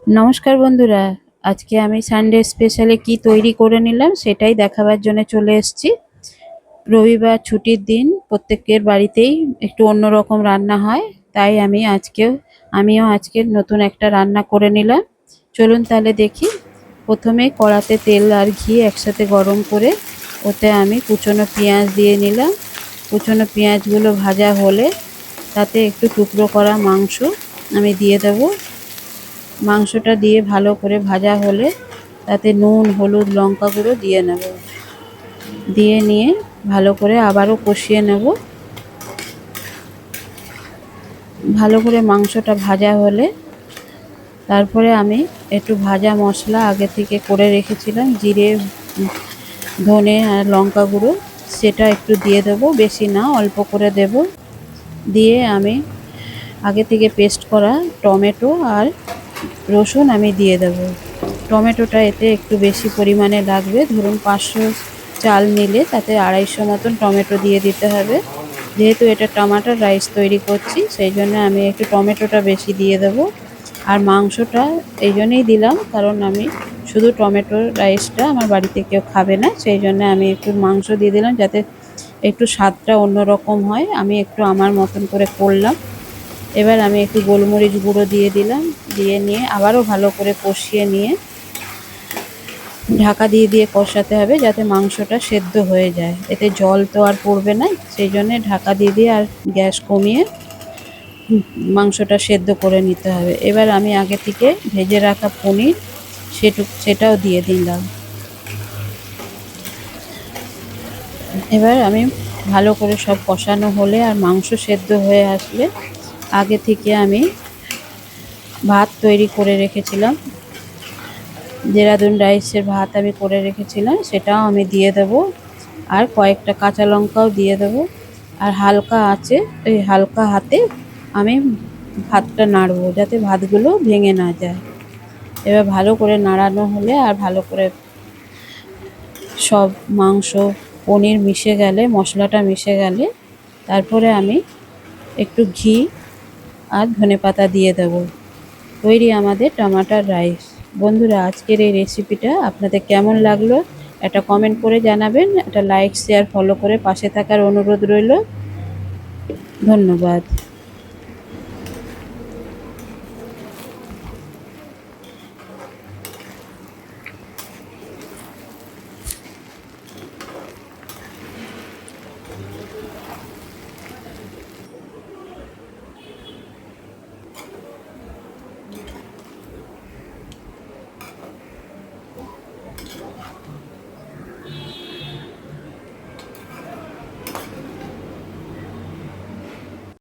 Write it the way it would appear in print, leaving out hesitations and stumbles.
নমস্কার বন্ধুরা। আজকে আমি সানডে স্পেশালে কি তৈরি করে নিলাম সেটাই দেখাবার জন্য চলে এসেছি। রবিবার ছুটির দিন, প্রত্যেকের বাড়িতেই একটু অন্যরকম রান্না হয়, তাই আমিও আজকে নতুন একটা রান্না করে নিলাম। চলুন তাহলে দেখি। প্রথমে কড়াতে তেল আর ঘি একসাথে গরম করে ওতে আমি কুচনো পেঁয়াজ দিয়ে নিলাম। কুচনো পেঁয়াজগুলো ভাজা হলে তাতে একটু টুকরো করা মাংস আমি দিয়ে দেবো। মাংসটা দিয়ে ভালো করে ভাজা হলে তাতে নুন, হলুদ, লঙ্কা গুঁড়ো দিয়ে নেব। দিয়ে নিয়ে ভালো করে আবারও কষিয়ে নেব। ভালো করে মাংসটা ভাজা হলে তারপরে আমি একটু ভাজা মশলা আগে থেকে করে রেখেছিলাম, জিরে, ধনে আর লঙ্কা গুঁড়ো, সেটা একটু দিয়ে দেব, বেশি না, অল্প করে দেব। দিয়ে আমি আগে থেকে পেস্ট করা টমেটো আর রসুন আমি দিয়ে দেব। টমেটোটা এতে একটু বেশি পরিমাণে লাগবে, ধরুন 500 চাল নিলে তাতে 250 মতন টমেটো দিয়ে দিতে হবে। যেহেতু এটা টমেটোর রাইস তৈরি করছি, সেই জন্য আমি একটু টমেটোটা বেশি দিয়ে দেব। আর মাংসটা এই জন্যই দিলাম কারণ আমি শুধু টমেটোর রাইসটা আমার বাড়িতে কেউ খাবে না, সেই জন্য আমি একটু মাংস দিয়ে দিলাম যাতে একটু স্বাদটা অন্যরকম হয়। আমি একটু আমার মতন করে করলাম। এবার আমি একটু গোলমরিচ গুঁড়ো দিয়ে দিলাম। দিয়ে নিয়ে আবারও ভালো করে কষিয়ে নিয়ে ঢাকা দিয়ে দিয়ে কষাতে হবে যাতে মাংসটা সেদ্ধ হয়ে যায়। এতে জল তো আর পড়বে না, সেই জন্যে ঢাকা দিয়ে দিয়ে আর গ্যাস কমিয়ে মাংসটা সেদ্ধ করে নিতে হবে। এবার আমি আগে থেকে ভেজে রাখা পনির সেটাও দিয়ে দিলাম। এবার আমি ভালো করে সব কষানো হলে আর মাংস সেদ্ধ হয়ে আসলে আগে থেকে আমি ভাত তৈরি করে রেখেছিলাম, দেরাদুন রাইসের ভাত আমি করে রেখেছিলাম, সেটাও আমি দিয়ে দেব। আর কয়েকটা কাঁচা লঙ্কাও দিয়ে দেব। আর হালকা আঁচে, এই হালকা হাতে আমি ভাতটা নাড়বো যাতে ভাতগুলো ভেঙে না যায়। এবার ভালো করে নাড়ানো হলে আর ভালো করে সব মাংস, পনির মিশে গেলে, মশলাটা মিশে গেলে তারপরে আমি একটু ঘি আর ধনেপাতা দিয়ে দেব। তৈরি আমাদের টমেটোর রাইস। বন্ধুরা, আজকের এই রেসিপিটা আপনাদের কেমন লাগলো একটা কমেন্ট করে জানাবেন। একটা লাইক, শেয়ার, ফলো করে পাশে থাকার অনুরোধ রইল। ধন্যবাদ।